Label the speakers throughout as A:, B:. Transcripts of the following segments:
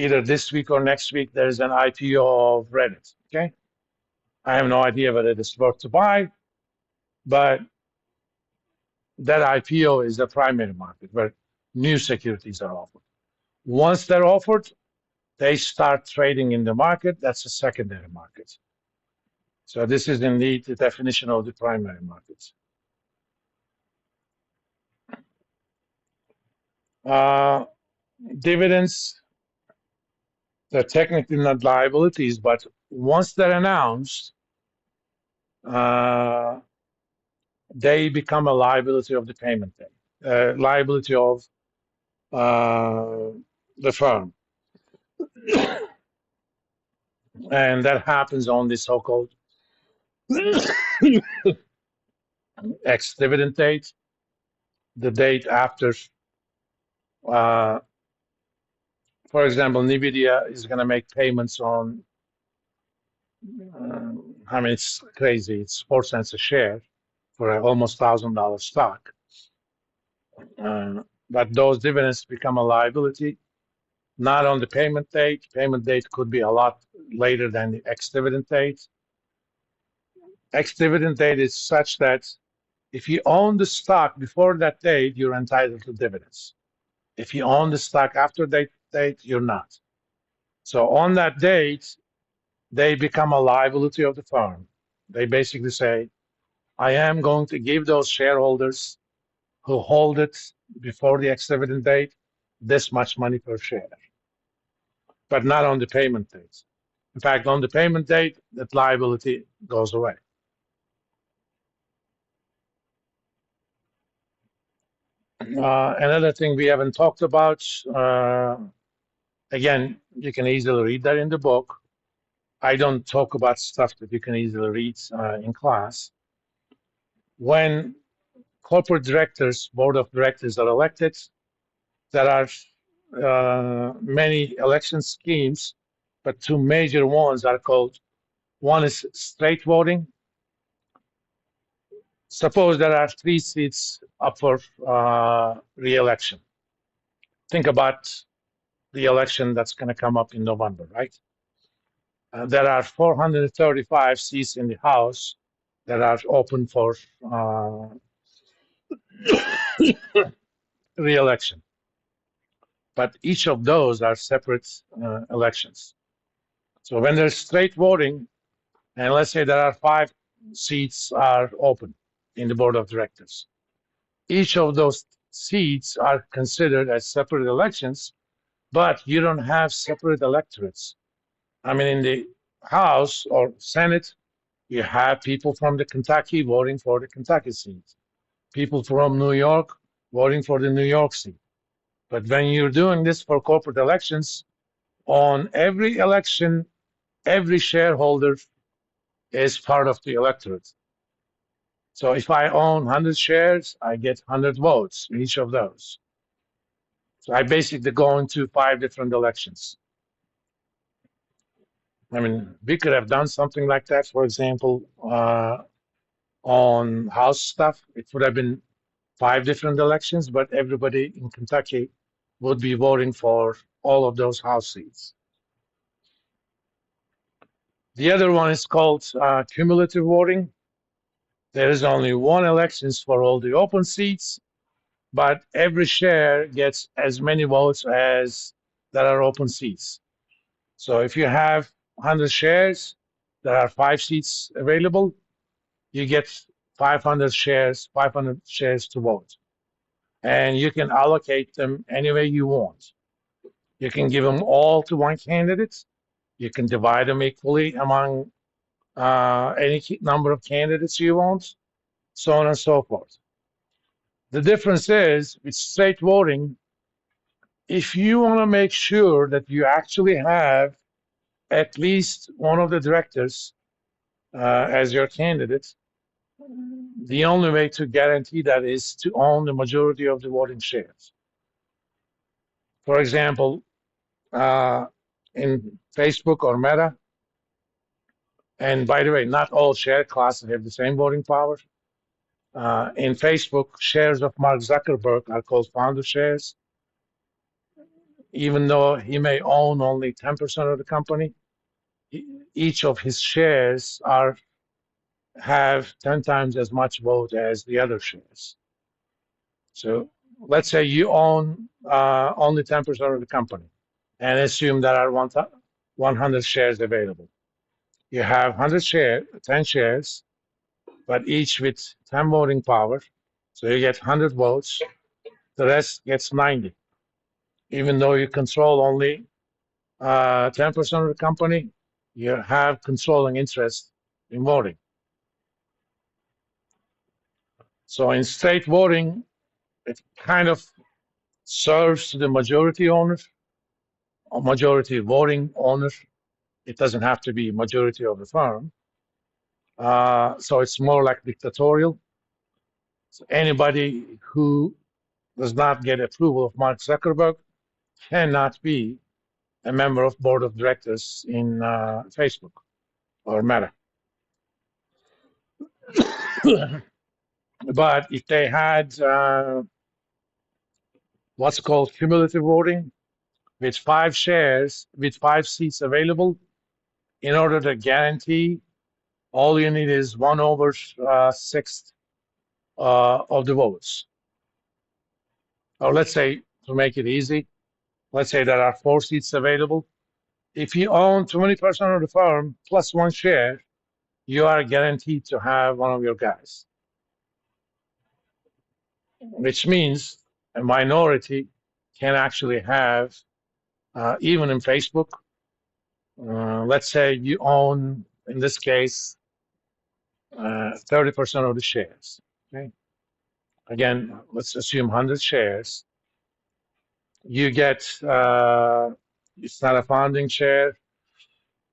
A: either this week or next week, there's an IPO of Reddit. Okay. I have no idea whether it's worth to buy, but that IPO is the primary market where new securities are offered. Once they're offered, they start trading in the market. That's the secondary market. So this is indeed the definition of the primary market. Dividends, they're technically not liabilities, but once they're announced, they become a liability of the payment day, liability of the firm. And that happens on the so-called ex-dividend date, the date after, for example, NVIDIA is going to make payments on, I mean, it's crazy. It's 4 cents a share for an almost $1,000 stock. But those dividends become a liability, not on the payment date. Payment date could be a lot later than the ex-dividend date. Ex-dividend date is such that if you own the stock before that date, you're entitled to dividends. If you own the stock after that date, you're not. So on that date, they become a liability of the firm. They basically say, I am going to give those shareholders who hold it before the ex-dividend date this much money per share, but not on the payment date. In fact, on the payment date, that liability goes away. Another thing we haven't talked about, again, you can easily read that in the book. I don't talk about stuff that you can easily read in class. When corporate directors, board of directors are elected, there are many election schemes, but two major ones are called, one is straight voting. Suppose there are 3 seats up for re-election. Think about the election that's going to come up in November, right? There are 435 seats in the House that are open for re-election. But each of those are separate elections. So when there's straight voting, and let's say there are 5 seats are open in the board of directors, each of those seats are considered as separate elections, but you don't have separate electorates. I mean, in the House or Senate, you have people from the Kentucky voting for the Kentucky seat, people from New York voting for the New York seat. But when you're doing this for corporate elections, on every election, every shareholder is part of the electorate. So if I own 100 shares, I get 100 votes in each of those. So I basically go into 5 different elections. I mean, we could have done something like that, for example, on House stuff. It would have been 5 different elections, but everybody in Kentucky would be voting for all of those House seats. The other one is called cumulative voting. There is only 1 election for all the open seats, but every share gets as many votes as there are open seats. So if you have 100 shares, there are 5 seats available, you get 500 shares to vote. And you can allocate them any way you want. You can give them all to one candidate. You can divide them equally among any number of candidates you want, so on and so forth. The difference is with straight voting, if you want to make sure that you actually have at least one of the directors as your candidate, the only way to guarantee that is to own the majority of the voting shares. For example, in Facebook or Meta, and by the way, not all share classes have the same voting power. In Facebook, shares of Mark Zuckerberg are called founder shares. even though he may own only 10% of the company, each of his shares have 10 times as much vote as the other shares. So let's say you own only 10% of the company and assume there are 100 shares available. You have 10 shares, but each with 10 voting power. So you get 100 votes. The rest gets 90. Even though you control only 10% of the company, you have controlling interest in voting. So in straight voting, it kind of serves to the majority owner or majority voting owner. It doesn't have to be majority of the firm. So it's more like dictatorial. So anybody who does not get approval of Mark Zuckerberg cannot be a member of board of directors in Facebook or Meta. But if they had what's called cumulative voting, with 5 shares, with 5 seats available, in order to guarantee, all you need is 1/6 of the votes. Or let's say, to make it easy, let's say there are 4 seats available. If you own 20% of the firm plus 1 share, you are guaranteed to have one of your guys, which means a minority can actually have, even in Facebook, let's say you own, in this case, 30% of the shares. Okay. Again, let's assume 100 shares. You get, it's not a founding share,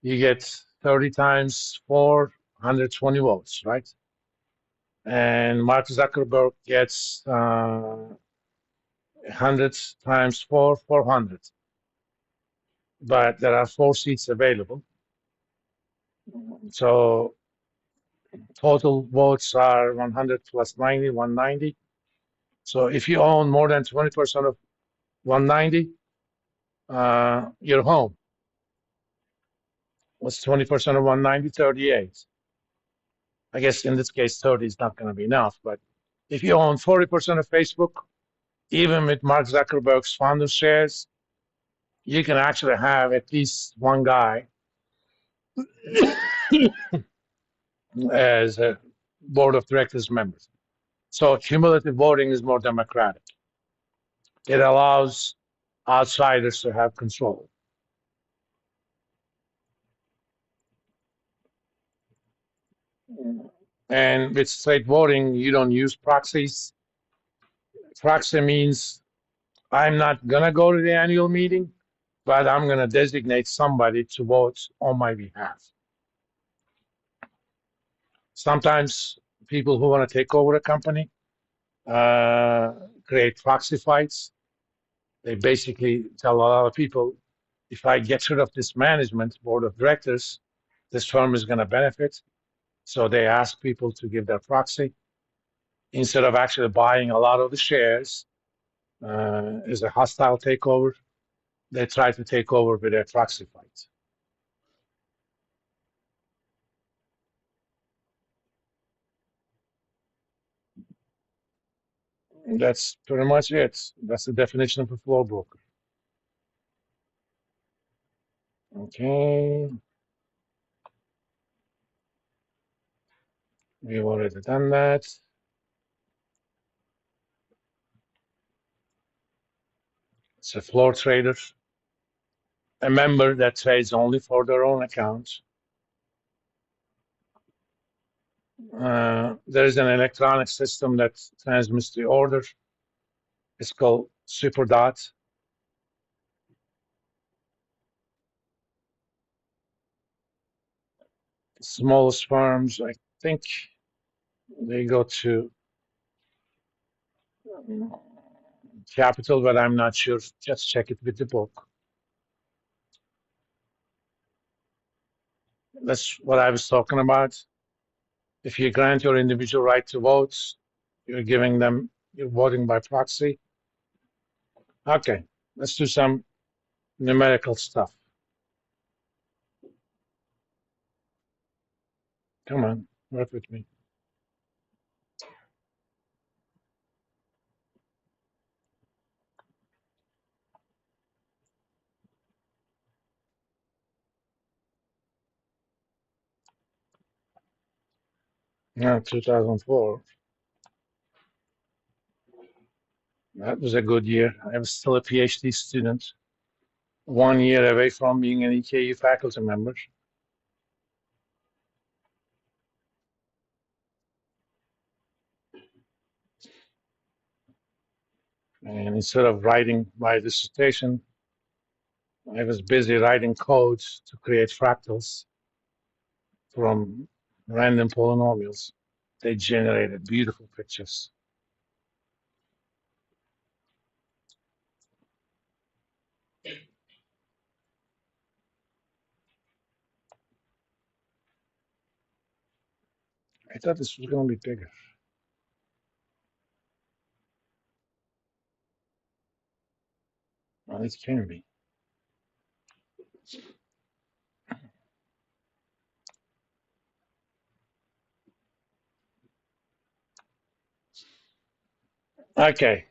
A: you get 30 times 4, 120 votes, right? And Mark Zuckerberg gets 100 times 4, 400. But there are 4 seats available. So total votes are 100 plus 90, 190. So if you own more than 20% of 190, you're home. What's 20% of 190? 38. I guess in this case, 30 is not going to be enough. But if you own 40% of Facebook, even with Mark Zuckerberg's founder shares, you can actually have at least one guy as a board of directors member. So cumulative voting is more democratic. It allows outsiders to have control. And with straight voting, you don't use proxies. Proxy means I'm not going to go to the annual meeting, but I'm going to designate somebody to vote on my behalf. Sometimes people who want to take over a company create proxy fights. They basically tell a lot of people, if I get rid of this management board of directors, this firm is going to benefit. So they ask people to give their proxy instead of actually buying a lot of the shares. Is a hostile takeover. They try to take over with a proxy fight. That's pretty much it. That's the definition of a floor broker. Okay. We've already done that. It's a floor trader, a member that trades only for their own account. There is an electronic system that transmits the order. It's called SuperDot. Smallest firms, I think they go to Capital, but I'm not sure. Just check it with the book. That's what I was talking about. If you grant your individual right to vote, you're giving them, you're voting by proxy. Okay, let's do some numerical stuff. Come on, work with me. Now, 2004. That was a good year. I was still a PhD student, 1 year away from being an EKU faculty member. And instead of writing my dissertation, I was busy writing codes to create fractals from random polynomials. They generated beautiful pictures. I thought this was going to be bigger. Well, it can be. Okay.